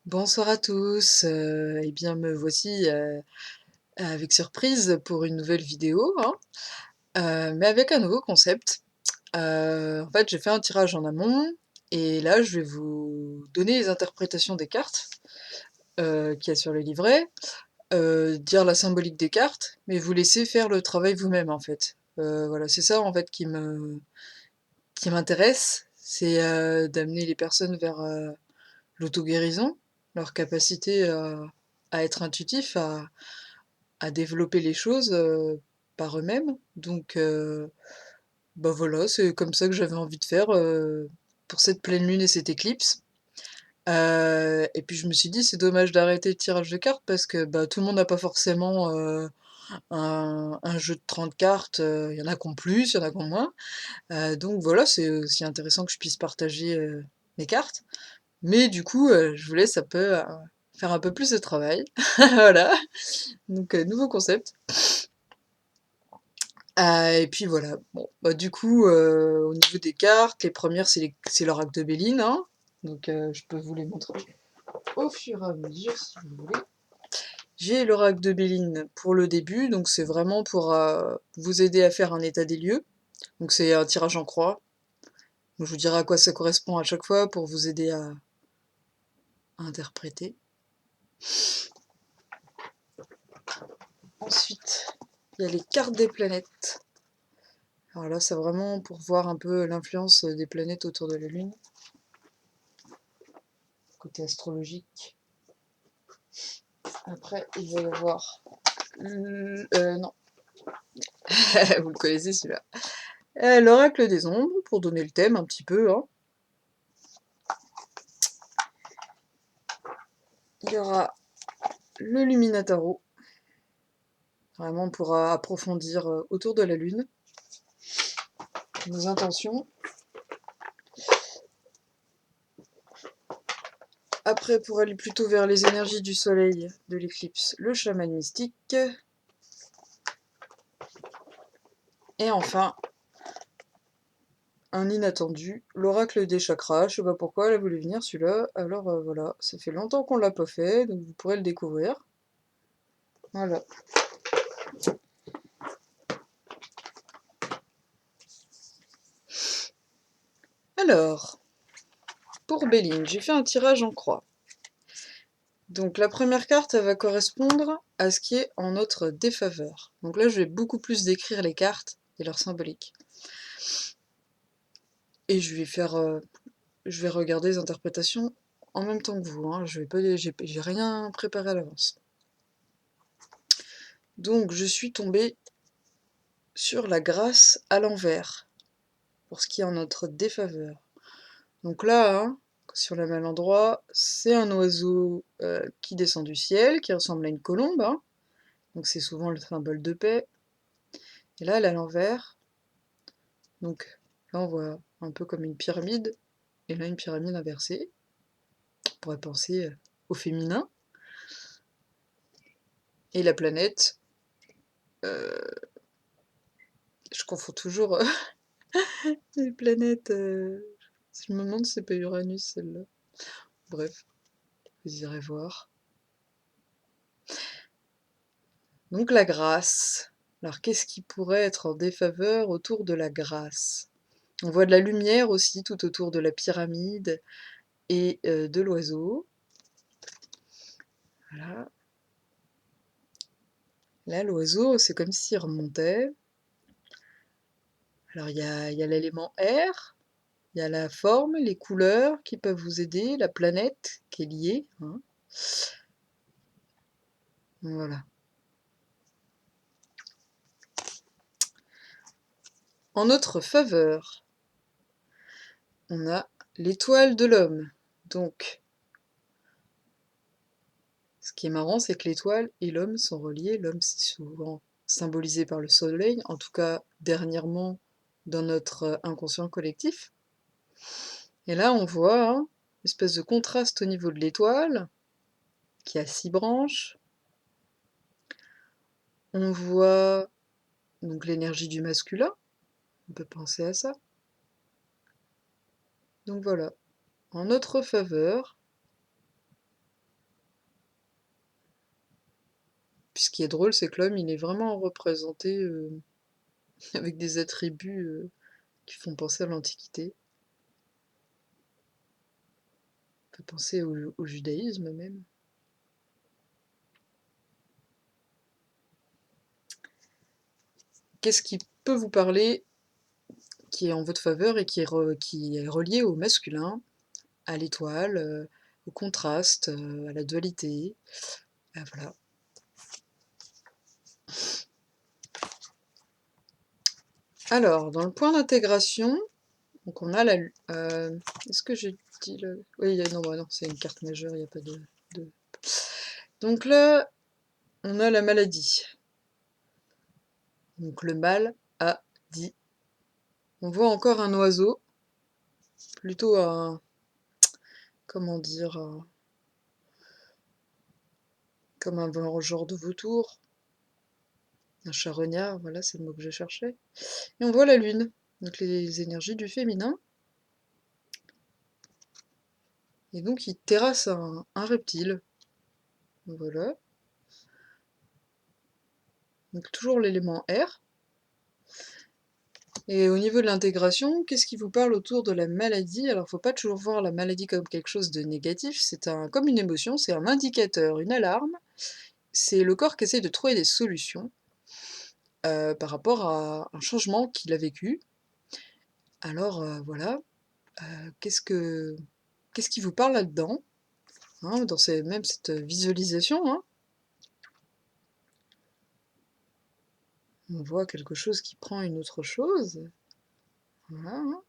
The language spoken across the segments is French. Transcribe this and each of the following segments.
Bonsoir à tous, eh bien me voici avec surprise pour une nouvelle vidéo, hein, mais avec un nouveau concept. En fait, j'ai fait un tirage en amont et là, je vais vous donner les interprétations des cartes qu'il y a sur le livret, dire la symbolique des cartes, mais vous laisser faire le travail vous-même en fait. Voilà, c'est ça en fait qui m'intéresse, c'est d'amener les personnes vers l'auto-guérison, leur capacité à être intuitif, à développer les choses par eux-mêmes. Donc, bah voilà, c'est comme ça que j'avais envie de faire pour cette pleine lune et cette éclipse. Et puis je me suis dit, c'est dommage d'arrêter le tirage de cartes parce que bah, tout le monde n'a pas forcément un jeu de 30 cartes. Il y en a qui ont plus, il y en a qui ont moins. Donc voilà, c'est aussi intéressant que je puisse partager mes cartes. Mais du coup, je voulais ça peut faire un peu plus de travail. Voilà, donc nouveau concept. Et puis voilà, bon, bah du coup, au niveau des cartes, les premières, c'est l'oracle de Béline, hein. Donc je peux vous les montrer au fur et à mesure si vous voulez. J'ai l'oracle de Béline pour le début, donc c'est vraiment pour vous aider à faire un état des lieux. Donc c'est un tirage en croix. Donc, je vous dirai à quoi ça correspond à chaque fois pour vous aider à interpréter. Ensuite, il y a les cartes des planètes. Alors là, c'est vraiment pour voir un peu l'influence des planètes autour de la Lune, côté astrologique. Après, il va y avoir... non, vous le connaissez celui-là. L'oracle des ombres, pour donner le thème un petit peu, hein. Il y aura le Luminataro, vraiment pour approfondir autour de la Lune nos intentions. Après, pour aller plutôt vers les énergies du soleil de l'éclipse, le chaman mystique. Et enfin, un inattendu, l'oracle des chakras. Je sais pas pourquoi elle a voulu venir celui-là. Alors voilà, ça fait longtemps qu'on l'a pas fait, donc vous pourrez le découvrir. Voilà. Alors, pour Béline, j'ai fait un tirage en croix. Donc la première carte, elle va correspondre à ce qui est en notre défaveur. Donc là, je vais beaucoup plus décrire les cartes et leur symbolique. Et je vais regarder les interprétations en même temps que vous, hein. J'ai rien préparé à l'avance. Donc je suis tombée sur la grâce à l'envers, pour ce qui est en notre défaveur. Donc là, hein, si on la met à l'endroit, c'est un oiseau qui descend du ciel, qui ressemble à une colombe, hein. Donc c'est souvent le symbole de paix. Et là, elle est à l'envers. Donc là, on voit un peu comme une pyramide, et là, une pyramide inversée. On pourrait penser au féminin. Et la planète, euh, je confonds toujours les planètes. Je me demande si c'est pas Uranus, celle-là. Bref, vous irez voir. Donc la grâce. Alors qu'est-ce qui pourrait être en défaveur autour de la grâce? On voit de la lumière aussi tout autour de la pyramide et de l'oiseau. Voilà. Là, l'oiseau, c'est comme s'il remontait. Alors il y a l'élément air, il y a la forme, les couleurs qui peuvent vous aider, la planète qui est liée, hein. Voilà. En notre faveur, on a l'étoile de l'homme. Donc, ce qui est marrant, c'est que l'étoile et l'homme sont reliés. L'homme, c'est souvent symbolisé par le soleil, en tout cas dernièrement dans notre inconscient collectif. Et là, on voit une espèce de contraste au niveau de l'étoile, qui a 6 branches. On voit donc l'énergie du masculin, on peut penser à ça. Donc voilà, en notre faveur, Puis ce qui est drôle, c'est que l'homme, il est vraiment représenté avec des attributs qui font penser à l'Antiquité. On peut penser au judaïsme même. Qu'est-ce qui peut vous parler, qui est en votre faveur et qui est relié au masculin, à l'étoile, au contraste, à la dualité, voilà. Alors, dans le point d'intégration, donc on a est-ce que j'ai dit le... Oui, non, bah non, c'est une carte majeure, il n'y a pas de... Donc là, on a la maladie. Donc le mal a dit. On voit encore un oiseau, plutôt un... Comment dire... comme un genre de vautour. Un charognard, voilà, c'est le mot que je cherchais. Et on voit la lune, donc les énergies du féminin. Et donc il terrasse un reptile. Voilà. Donc toujours l'élément R. Et au niveau de l'intégration, qu'est-ce qui vous parle autour de la maladie? Alors faut pas toujours voir la maladie comme quelque chose de négatif, c'est comme une émotion, c'est un indicateur, une alarme. C'est le corps qui essaie de trouver des solutions par rapport à un changement qu'il a vécu. Alors voilà, qu'est-ce qui vous parle là-dedans, hein, dans même cette visualisation, hein? On voit quelque chose qui prend une autre chose. Voilà, hein.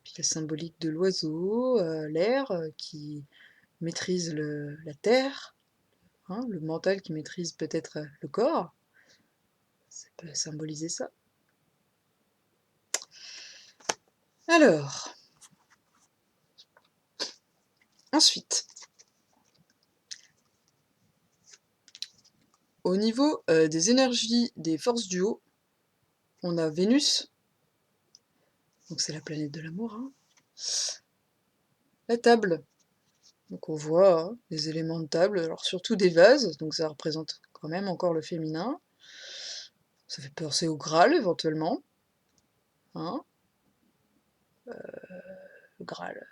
Puis la symbolique de l'oiseau, l'air qui maîtrise la terre, hein, le mental qui maîtrise peut-être le corps. Ça peut symboliser ça. Alors, ensuite, au niveau des énergies des forces du haut, on a Vénus, donc c'est la planète de l'amour, hein. La table, donc on voit hein, les éléments de table, alors surtout des vases, donc ça représente quand même encore le féminin. Ça fait penser au Graal éventuellement, hein. Le Graal,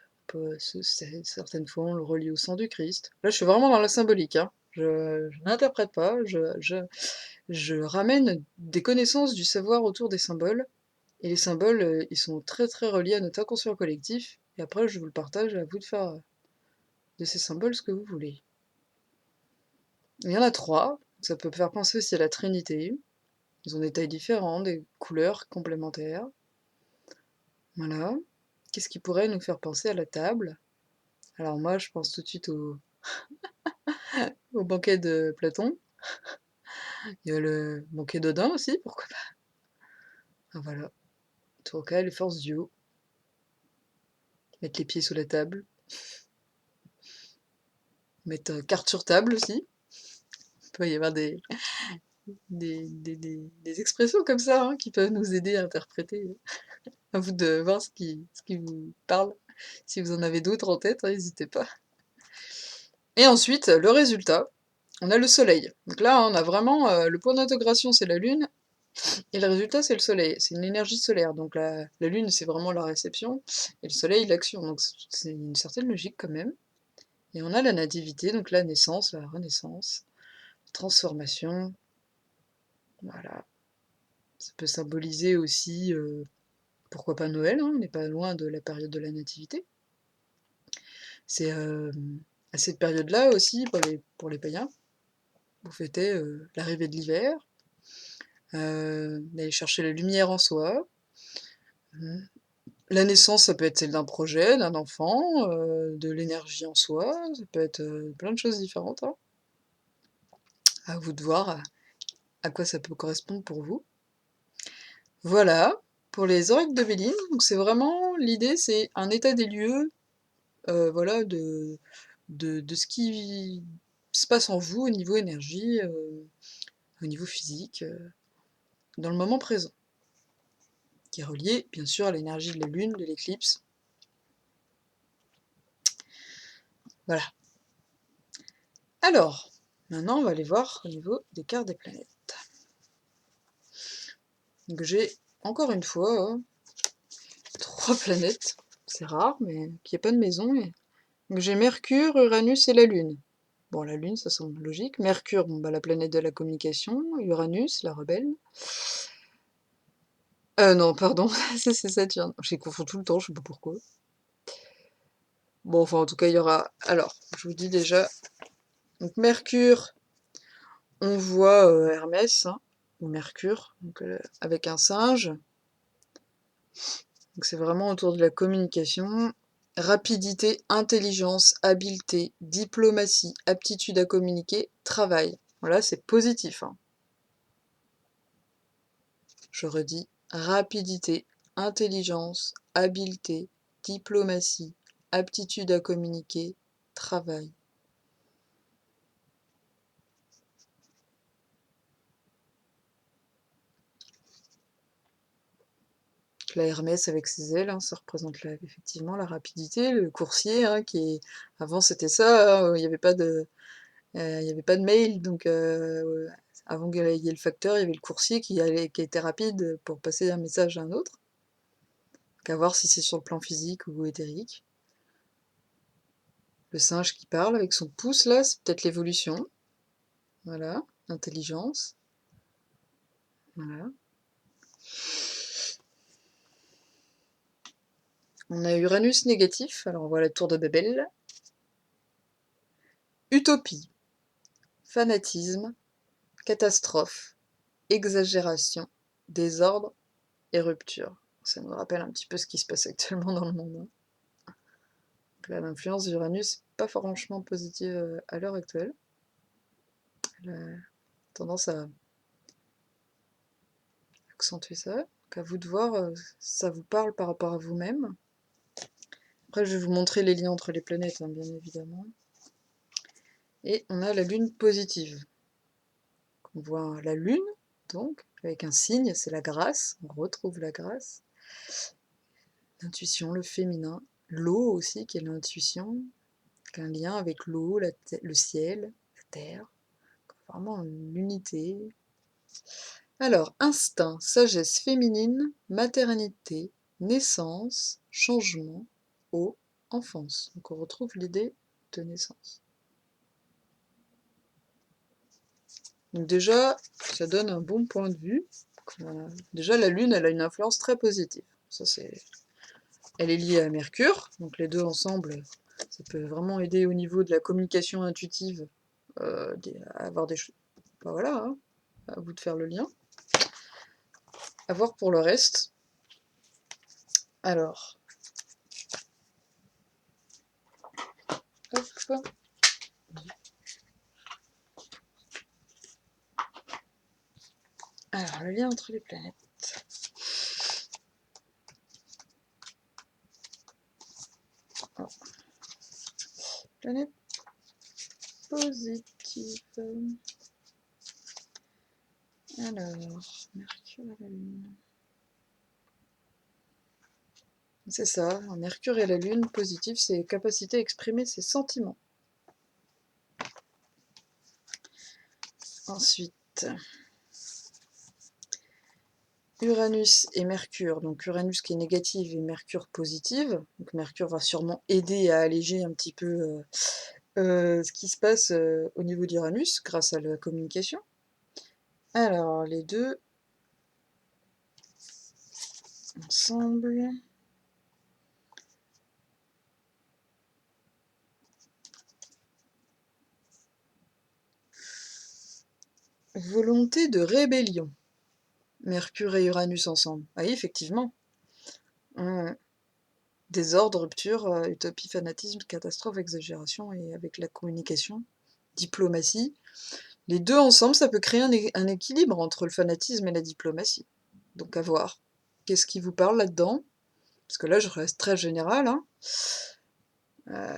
certaines fois on le relie au sang du Christ. Là je suis vraiment dans la symbolique, hein. Je n'interprète pas, je ramène des connaissances du savoir autour des symboles. Et les symboles, ils sont très très reliés à notre inconscient collectif. Et après, je vous le partage, à vous de faire de ces symboles ce que vous voulez. Il y en a trois. Ça peut faire penser aussi à la Trinité. Ils ont des tailles différentes, des couleurs complémentaires. Voilà. Qu'est-ce qui pourrait nous faire penser à la table? Alors moi, je pense tout de suite au banquet de Platon. Il y a le banquet d'Odin aussi, pourquoi pas. Ah, voilà. Tourcal, les forces du haut. Mettre les pieds sous la table. Mettre carte sur table aussi. Il peut y avoir des expressions comme ça hein, qui peuvent nous aider à interpréter. À vous de voir ce qui vous parle. Si vous en avez d'autres en tête, hein, n'hésitez pas. Et ensuite, le résultat, on a le soleil. Donc là, on a vraiment le point d'intégration, c'est la lune, et le résultat, c'est le soleil. C'est une énergie solaire. Donc la lune, c'est vraiment la réception, et le soleil, l'action. Donc c'est une certaine logique quand même. Et on a la nativité, donc la naissance, la renaissance, la transformation. Voilà. Ça peut symboliser aussi, pourquoi pas Noël, hein, on n'est pas loin de la période de la nativité. C'est à cette période-là aussi, pour les païens, vous fêtez l'arrivée de l'hiver, d'aller chercher la lumière en soi. La naissance, ça peut être celle d'un projet, d'un enfant, de l'énergie en soi, ça peut être plein de choses différentes, hein. À vous de voir à quoi ça peut correspondre pour vous. Voilà, pour les oracles de Béline, donc c'est vraiment, l'idée c'est un état des lieux, voilà, de ce qui se passe en vous au niveau énergie, au niveau physique, dans le moment présent, qui est relié bien sûr à l'énergie de la lune, de l'éclipse. Voilà. Alors, Maintenant, on va aller voir au niveau des quarts des planètes. Donc j'ai, encore une fois, 3 planètes. C'est rare, mais qu'il n'y ait pas de maison. Donc j'ai Mercure, Uranus et la Lune. Bon, la Lune, ça semble logique. Mercure, bon, bah, la planète de la communication. Uranus, la rebelle. Non, pardon, ça c'est Saturne. Je les confonds tout le temps, je sais pas pourquoi. Bon, enfin, en tout cas, il y aura... Alors, je vous dis déjà... Donc Mercure, on voit Hermès, hein, ou Mercure, donc, avec un singe. Donc c'est vraiment autour de la communication. Rapidité, intelligence, habileté, diplomatie, aptitude à communiquer, travail. Voilà, c'est positif, hein. Je redis, rapidité, intelligence, habileté, diplomatie, aptitude à communiquer, travail. La Hermès avec ses ailes, hein, ça représente effectivement la rapidité, le coursier, hein, avant c'était ça, hein, il n'y avait pas de, il y avait pas de mail, donc avant qu'il y ait le facteur, il y avait le coursier qui était rapide pour passer un message à un autre. Donc à voir si c'est sur le plan physique ou éthérique. Le singe qui parle avec son pouce là, c'est peut-être l'évolution. Voilà, l'intelligence. Voilà. On a Uranus négatif, alors on voit la tour de Babel. Utopie, fanatisme, catastrophe, exagération, désordre et rupture. Ça nous rappelle un petit peu ce qui se passe actuellement dans le monde, hein. L'influence d'Uranus n'est pas franchement positive à l'heure actuelle. Elle a tendance à accentuer ça. Donc à vous de voir si ça vous parle par rapport à vous-même. Après, je vais vous montrer les liens entre les planètes, hein, bien évidemment. Et on a la Lune positive. On voit la Lune, donc, avec un signe, c'est la grâce. On retrouve la grâce. L'intuition, le féminin. L'eau aussi, qui est l'intuition. Un lien avec l'eau, le ciel, la terre. Vraiment l'unité. Alors, instinct, sagesse féminine, maternité, naissance, changement, eau, enfance. Donc on retrouve l'idée de naissance. Donc déjà, ça donne un bon point de vue. Voilà. Déjà, la Lune, elle a une influence très positive. Ça, elle est liée à Mercure, donc les deux ensemble, ça peut vraiment aider au niveau de la communication intuitive, à avoir des choses. Ben voilà, hein, à vous de faire le lien. À voir pour le reste. Alors, hop. Alors, le lien entre les planètes. Oh. Planète positive. Alors, Mercure et la Lune. C'est ça, Mercure et la Lune, positif, c'est capacité à exprimer ses sentiments. Ensuite, Uranus et Mercure, donc Uranus qui est négative et Mercure positive. Donc Mercure va sûrement aider à alléger un petit peu ce qui se passe au niveau d'Uranus grâce à la communication. Alors, les deux ensemble. Volonté de rébellion. Mercure et Uranus ensemble. Ah oui, effectivement. Désordre, rupture, utopie, fanatisme, catastrophe, exagération, et avec la communication, diplomatie. Les deux ensemble, ça peut créer un équilibre entre le fanatisme et la diplomatie. Donc à voir. Qu'est-ce qui vous parle là-dedans? Parce que là, je reste très général, hein.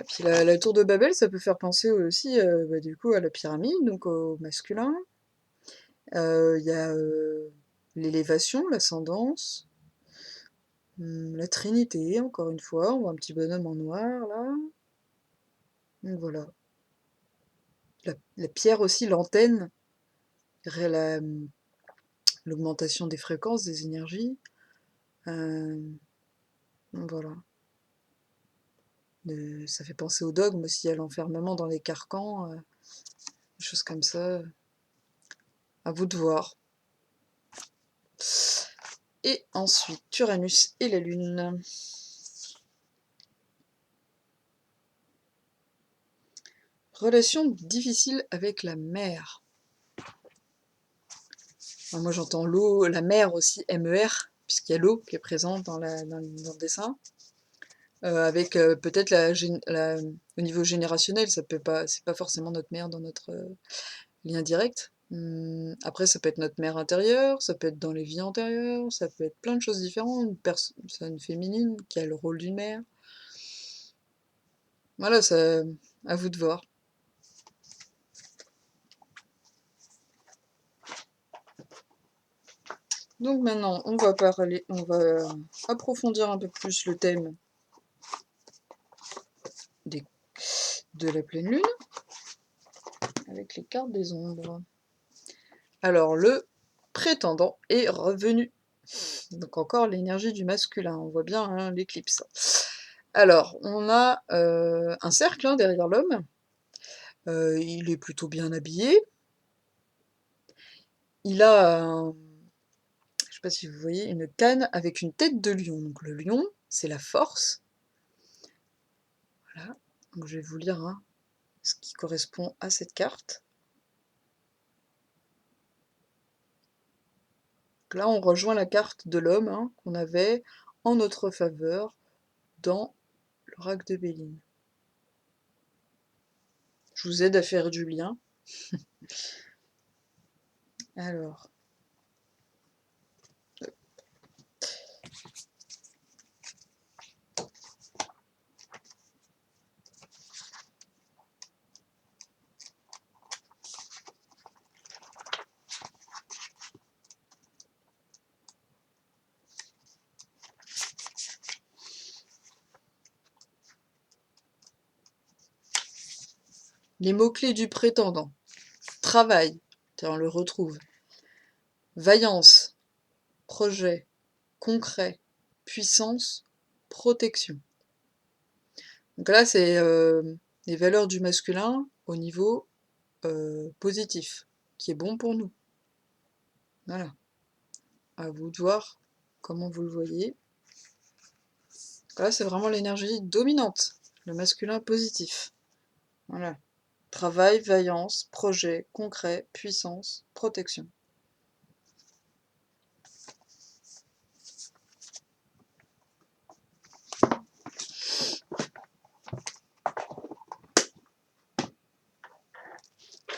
Puis la tour de Babel, ça peut faire penser aussi du coup à la pyramide, donc au masculin. Il y a l'élévation, l'ascendance, la Trinité, encore une fois, on voit un petit bonhomme en noir là. Donc voilà. La pierre aussi, l'antenne, la, l'augmentation des fréquences, des énergies. Voilà. Ça fait penser au dogme aussi, à l'enfermement dans les carcans, des choses comme ça. À vous de voir. Et ensuite, Uranus et la Lune. Relation difficile avec la mer. Alors moi j'entends l'eau, la mer aussi, MER, puisqu'il y a l'eau qui est présente dans le dessin. Avec peut-être au niveau générationnel, ça peut pas, c'est pas forcément notre mère dans notre lien direct. Après, ça peut être notre mère intérieure, ça peut être dans les vies antérieures, ça peut être plein de choses différentes. Une personne féminine qui a le rôle d'une mère. Voilà, ça, à vous de voir. Donc maintenant, on va approfondir un peu plus le thème de la pleine lune avec les cartes des ombres. Alors, le prétendant est revenu. Donc encore l'énergie du masculin, on voit bien hein, l'éclipse. Alors, on a un cercle hein, derrière l'homme. Il est plutôt bien habillé. Il a, je ne sais pas si vous voyez, une canne avec une tête de lion. Donc le lion, c'est la force. Voilà. Donc je vais vous lire hein, ce qui correspond à cette carte. Donc là, on rejoint la carte de l'homme hein, qu'on avait en notre faveur dans l'oracle de Béline. Je vous aide à faire du lien. Alors, les mots-clés du prétendant. Travail, on le retrouve. Vaillance, projet, concret, puissance, protection. Donc là, c'est les valeurs du masculin au niveau positif, qui est bon pour nous. Voilà. À vous de voir comment vous le voyez. Là, c'est vraiment l'énergie dominante, le masculin positif. Voilà. Travail, vaillance, projet, concret, puissance, protection.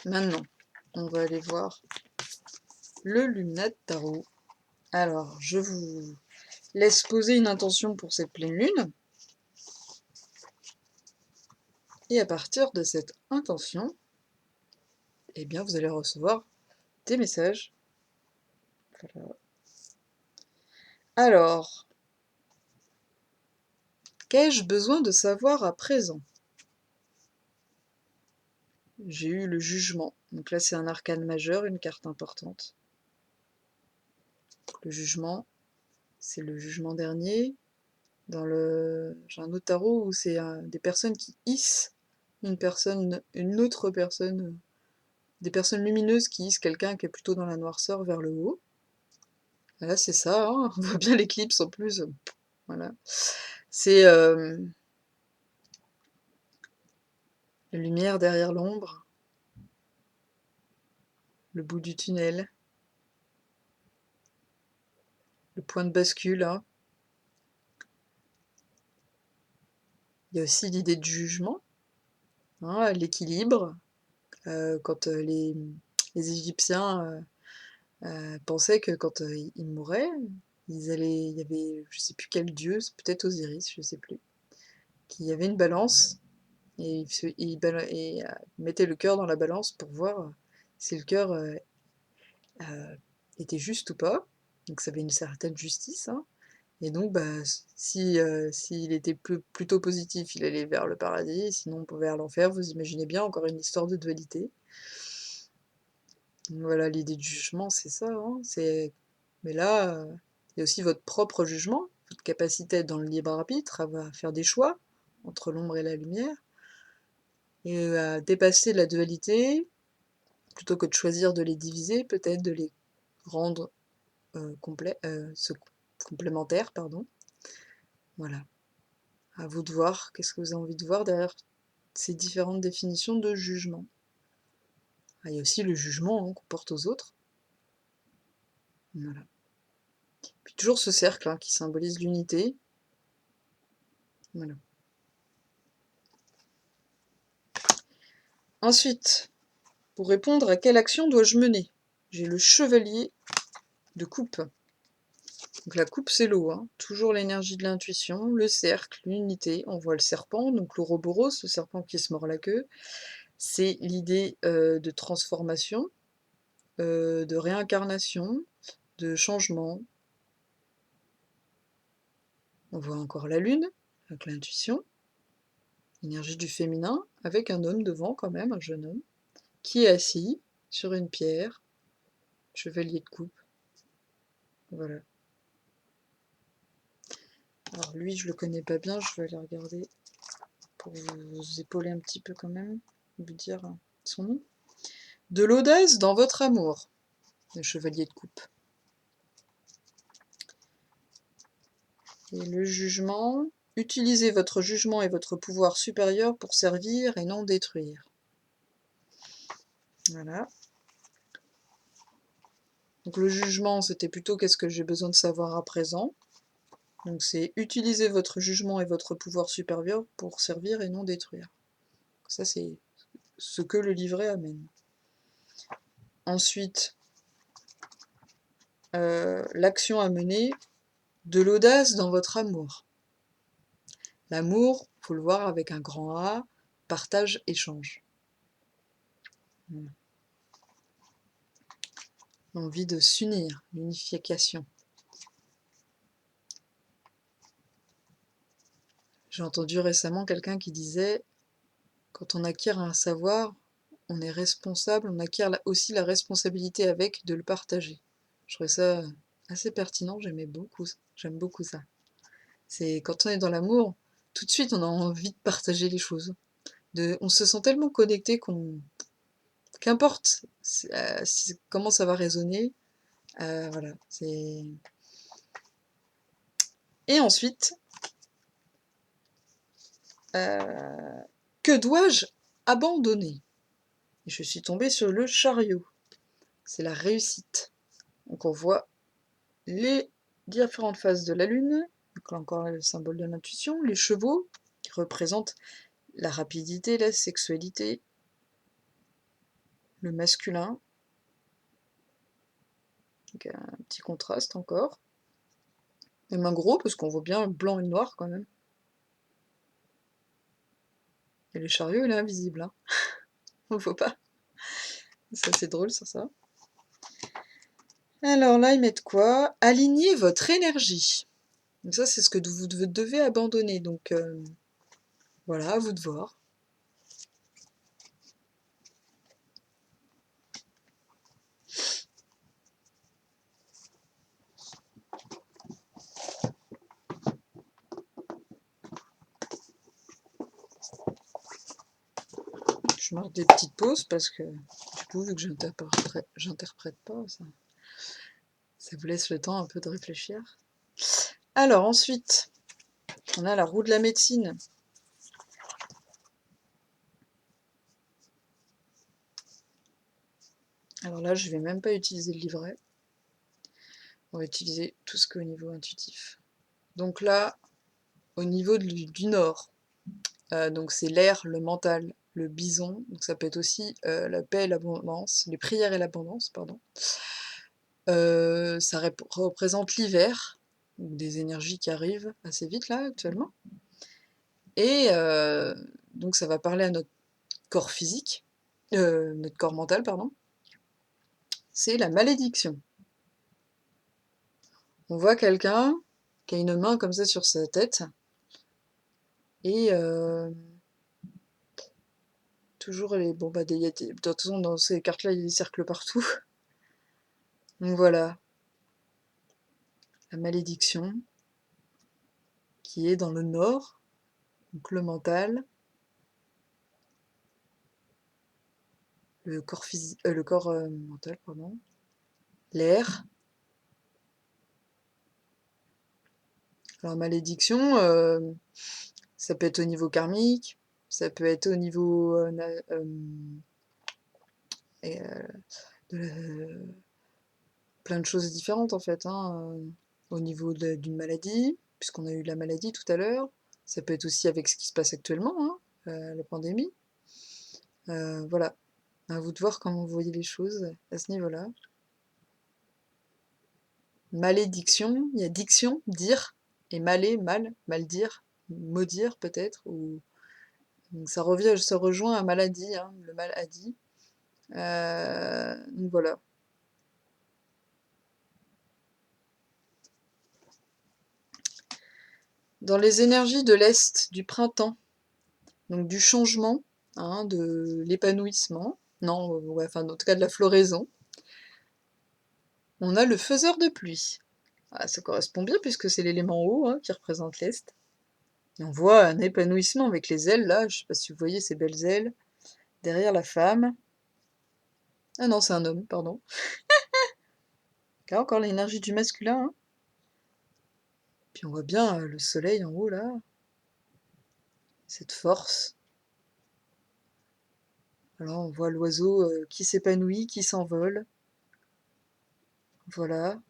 Maintenant, on va aller voir le Luminat Tarot. Alors, je vous laisse poser une intention pour cette pleine lune. Et à partir de cette intention, eh bien, vous allez recevoir des messages. Voilà. Alors, qu'ai-je besoin de savoir à présent? J'ai eu le jugement. Donc là, c'est un arcane majeur, une carte importante. Le jugement, c'est le jugement dernier. J'ai un autre tarot où c'est des personnes qui hissent une autre personne, des personnes lumineuses qui hissent quelqu'un qui est plutôt dans la noirceur vers le haut. Et là, c'est ça, hein, on voit bien l'éclipse en plus. Voilà. C'est la lumière derrière l'ombre, le bout du tunnel, le point de bascule. Hein. Il y a aussi l'idée de jugement, hein, l'équilibre. Quand les Égyptiens pensaient que quand ils mouraient, il y avait, je sais plus quel dieu, c'est peut-être Osiris, je sais plus, qu'il y avait une balance et il mettait le cœur dans la balance pour voir si le cœur était juste ou pas. Donc ça avait une certaine justice. Hein. Et donc, bah, si, s'il était plutôt positif, il allait vers le paradis, sinon vers l'enfer. Vous imaginez bien, encore une histoire de dualité. Donc voilà, l'idée du jugement, c'est ça, hein, mais là, il y a aussi votre propre jugement, votre capacité à être dans le libre arbitre, à faire des choix entre l'ombre et la lumière, et à dépasser la dualité, plutôt que de choisir de les diviser, peut-être de les rendre complémentaires, pardon. Voilà. À vous de voir, qu'est-ce que vous avez envie de voir derrière ces différentes définitions de jugement. Ah, il y a aussi le jugement, hein, qu'on porte aux autres. Voilà. Puis toujours ce cercle, hein, qui symbolise l'unité. Voilà. Ensuite, pour répondre à quelle action dois-je mener? J'ai le chevalier de coupe. Donc la coupe, c'est l'eau, hein. Toujours l'énergie de l'intuition, le cercle, l'unité. On voit le serpent, donc l'ouroboros, ce serpent qui se mord la queue. C'est l'idée de transformation, de réincarnation, de changement. On voit encore la lune, avec l'intuition, l'énergie du féminin, avec un homme devant quand même, un jeune homme, qui est assis sur une pierre, chevalier de coupe. Voilà. Alors lui, je le connais pas bien, je vais aller regarder pour vous épauler un petit peu quand même, vous dire son nom. De l'audace dans votre amour, le chevalier de coupe. Et le jugement, utilisez votre jugement et votre pouvoir supérieur pour servir et non détruire. Voilà. Donc le jugement, c'était plutôt qu'est-ce que j'ai besoin de savoir à présent. Donc c'est utiliser votre jugement et votre pouvoir supérieur pour servir et non détruire. Ça, c'est ce que le livret amène. Ensuite, l'action à mener, de l'audace dans votre amour. L'amour, faut le voir avec un grand A, partage, échange. Voilà. L'envie de s'unir, l'unification. J'ai entendu récemment quelqu'un qui disait, quand on acquiert un savoir, on est responsable, on acquiert aussi la responsabilité avec de le partager. Je trouvais ça assez pertinent, j'aime beaucoup ça. C'est quand on est dans l'amour, tout de suite on a envie de partager les choses. On se sent tellement connecté qu'importe comment ça va résonner, voilà. Et ensuite, que dois-je abandonner? Je suis tombée sur le chariot. C'est la réussite. Donc on voit les différentes phases de la lune, donc là encore le symbole de l'intuition, les chevaux qui représentent la rapidité, la sexualité, le masculin, donc un petit contraste encore, même un gros parce qu'on voit bien blanc et noir quand même. Et le chariot il est invisible, hein. On le voit pas. Ça c'est drôle sur ça. Alors là ils mettent quoi? Alignez votre énergie. Donc ça c'est ce que vous devez abandonner, donc voilà, à vous de voir. Je marque des petites pauses parce que du coup, vu que j'interprète pas, ça vous laisse le temps un peu de réfléchir. Alors ensuite, on a la roue de la médecine. Alors là, je vais même pas utiliser le livret. On va utiliser tout ce qui est au niveau intuitif. Donc là, au niveau du nord, donc c'est l'air, le mental, le bison. Donc ça peut être aussi la paix et l'abondance, les prières et l'abondance, pardon. Ça représente l'hiver, des énergies qui arrivent assez vite là actuellement. Et donc ça va parler à notre corps physique, notre corps mental, pardon. C'est la malédiction. On voit quelqu'un qui a une main comme ça sur sa tête. Et toujours les... Bon, bah, de toute façon, dans ces cartes-là, il y a des cercles partout. Donc voilà, la malédiction, qui est dans le nord, donc le mental, le corps physique, le corps mental, pardon, l'air. Alors malédiction, ça peut être au niveau karmique, ça peut être au niveau et, de plein de choses différentes en fait, hein, au niveau d'une maladie, puisqu'on a eu la maladie tout à l'heure. Ça peut être aussi avec ce qui se passe actuellement, hein, la pandémie. Voilà, à vous de voir comment vous voyez les choses à ce niveau-là. Malédiction, il y a diction, dire, et malé, mal, mal dire, maudire peut-être, ou donc ça revient, ça rejoint à maladie, hein, le mal a dit. Donc voilà. Dans les énergies de l'Est, du printemps, donc du changement, hein, de l'épanouissement, non, ouais, enfin en tout cas de la floraison, on a le faiseur de pluie. Ah, ça correspond bien puisque c'est l'élément eau, hein, qui représente l'Est. Et on voit un épanouissement avec les ailes là, je sais pas si vous voyez ces belles ailes, derrière la femme. Ah non, c'est un homme, pardon. Là encore l'énergie du masculin, hein. Puis on voit bien le soleil en haut là, cette force. Alors on voit l'oiseau qui s'épanouit, qui s'envole. Voilà.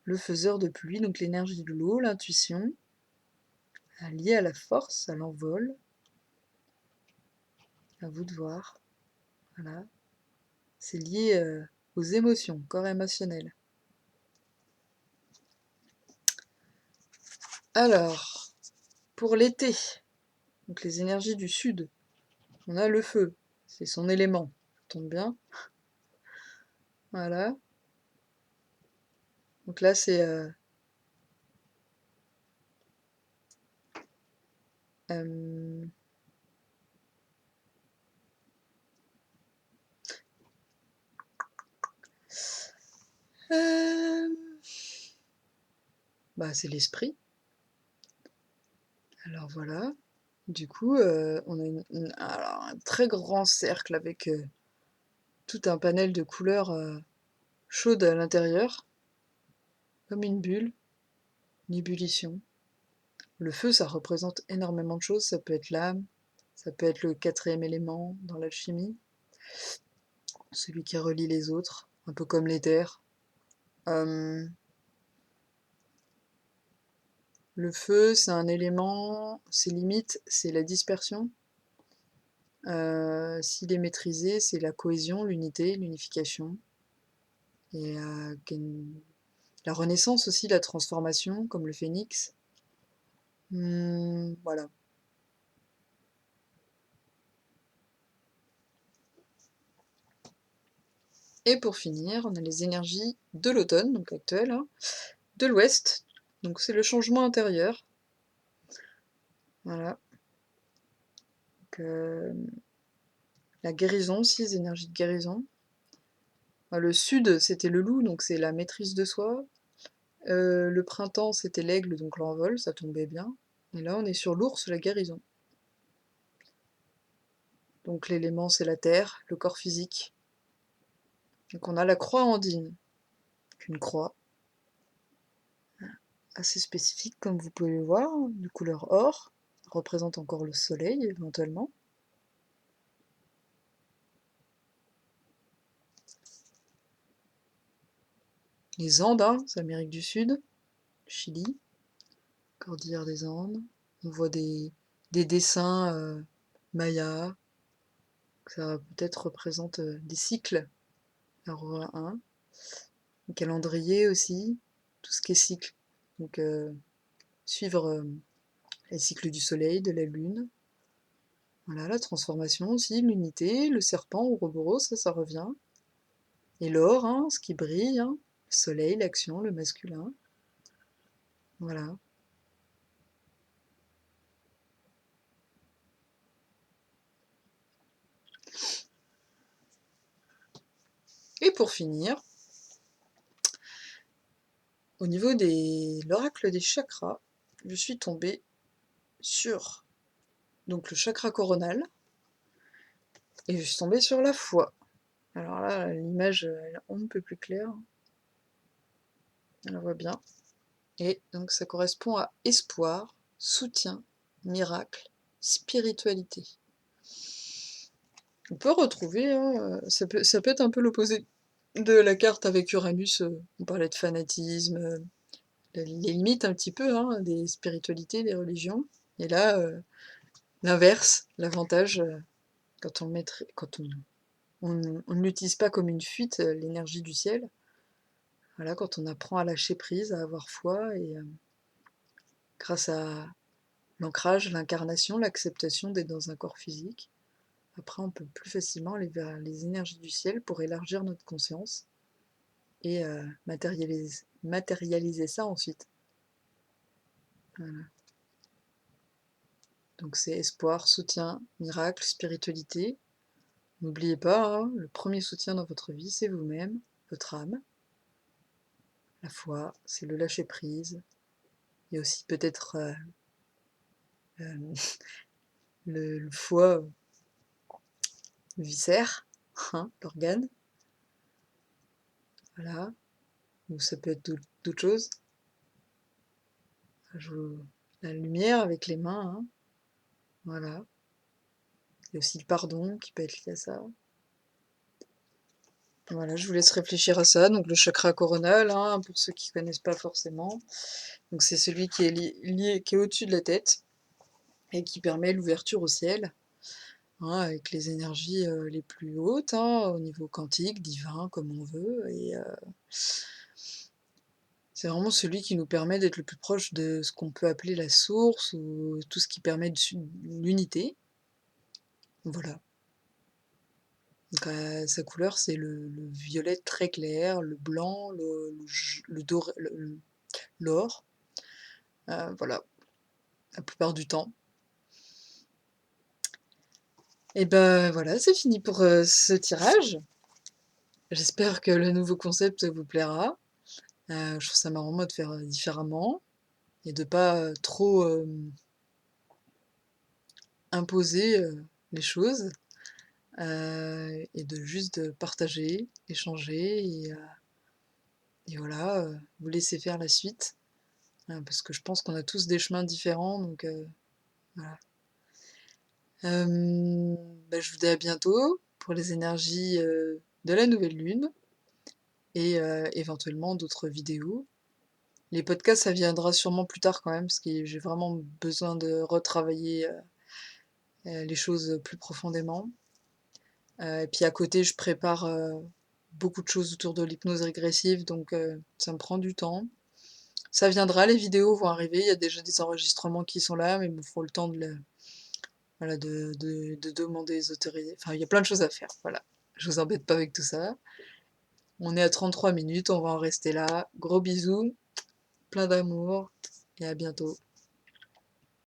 Le faiseur de pluie, donc l'énergie de l'eau, l'intuition, liée à la force, à l'envol. À vous de voir. Voilà. C'est lié aux émotions, corps émotionnel. Alors, pour l'été, donc les énergies du sud, on a le feu, c'est son élément. Ça tombe bien. Voilà. Donc là, c'est euh, euh, bah, c'est l'esprit. Alors voilà. Du coup, on a alors, un très grand cercle avec tout un panel de couleurs chaudes à l'intérieur, comme une bulle, une ébullition. Le feu, ça représente énormément de choses. Ça peut être l'âme, ça peut être le quatrième élément dans l'alchimie, celui qui relie les autres, un peu comme l'éther. Euh, le feu, c'est un élément, ses limites, c'est la dispersion. S'il est maîtrisé, c'est la cohésion, l'unité, l'unification. Et la renaissance aussi, la transformation, comme le phénix. Voilà. Et pour finir, on a les énergies de l'automne, donc actuelles, hein, de l'ouest. Donc c'est le changement intérieur. Voilà. Donc, la guérison aussi, les énergies de guérison. Le sud, c'était le loup, donc c'est la maîtrise de soi. Le printemps, c'était l'aigle, donc l'envol, ça tombait bien. Et là, on est sur l'ours, la guérison. Donc l'élément, c'est la terre, le corps physique. Donc on a la croix andine, une croix assez spécifique, comme vous pouvez le voir, de couleur or, représente encore le soleil, éventuellement. Les Andes, hein, c'est l'Amérique du Sud, Chili, cordillère des Andes. On voit des dessins mayas, ça peut-être représente des cycles, Aurora 1. Un calendrier aussi, tout ce qui est cycle. Donc suivre les cycles du soleil, de la lune. Voilà, la transformation aussi, l'unité, le serpent, Ouroboros, ça revient. Et l'or, hein, ce qui brille, hein, le soleil, l'action, le masculin. Voilà. Et pour finir, au niveau de l'oracle des chakras, je suis tombée sur donc le chakra coronal et je suis tombée sur la foi. Alors là, l'image est un peu plus claire, on la voit bien. Et donc ça correspond à espoir, soutien, miracle, spiritualité. On peut retrouver, hein, ça peut être un peu l'opposé de la carte avec Uranus, on parlait de fanatisme, les limites un petit peu hein, des spiritualités, des religions. Et là, l'inverse, l'avantage, quand on, on ne l'utilise pas comme une fuite, l'énergie du ciel, voilà, quand on apprend à lâcher prise, à avoir foi, et grâce à l'ancrage, l'incarnation, l'acceptation d'être dans un corps physique, après on peut plus facilement aller vers les énergies du ciel pour élargir notre conscience et matérialiser ça ensuite. Voilà. Donc c'est espoir, soutien, miracle, spiritualité. N'oubliez pas, hein, le premier soutien dans votre vie, c'est vous-même, votre âme. La foi, c'est le lâcher-prise. Il y a aussi peut-être euh, le foie, le viscère, hein, l'organe. Voilà. Ou ça peut être d'autres choses. La lumière avec les mains, hein. Voilà. Il y a aussi le pardon qui peut être lié à ça. Voilà, je vous laisse réfléchir à ça. Donc le chakra coronal, hein, pour ceux qui ne connaissent pas forcément. Donc c'est celui qui est lié, qui est au-dessus de la tête et qui permet l'ouverture au ciel, hein, avec les énergies les plus hautes, hein, au niveau quantique, divin, comme on veut. Et c'est vraiment celui qui nous permet d'être le plus proche de ce qu'on peut appeler la source ou tout ce qui permet l'unité. Voilà. Donc, sa couleur, c'est le violet très clair, le blanc, le doré, l'or. Voilà, la plupart du temps. Et ben voilà, c'est fini pour ce tirage. J'espère que le nouveau concept vous plaira. Je trouve ça marrant, moi, de faire différemment et de pas trop imposer les choses et de juste de partager, échanger et voilà, vous laisser faire la suite. Parce que je pense qu'on a tous des chemins différents, donc voilà. Bah, je vous dis à bientôt pour les énergies de la nouvelle lune et éventuellement d'autres vidéos. Les podcasts, ça viendra sûrement plus tard quand même, parce que j'ai vraiment besoin de retravailler les choses plus profondément. Et puis à côté, je prépare beaucoup de choses autour de l'hypnose régressive, donc ça me prend du temps. Ça viendra, les vidéos vont arriver, il y a déjà des enregistrements qui sont là, mais il me faut le temps voilà, de demander les autorisations. Enfin, il y a plein de choses à faire, voilà. Je vous embête pas avec tout ça. On est à 33 minutes, on va en rester là. Gros bisous, plein d'amour et à bientôt.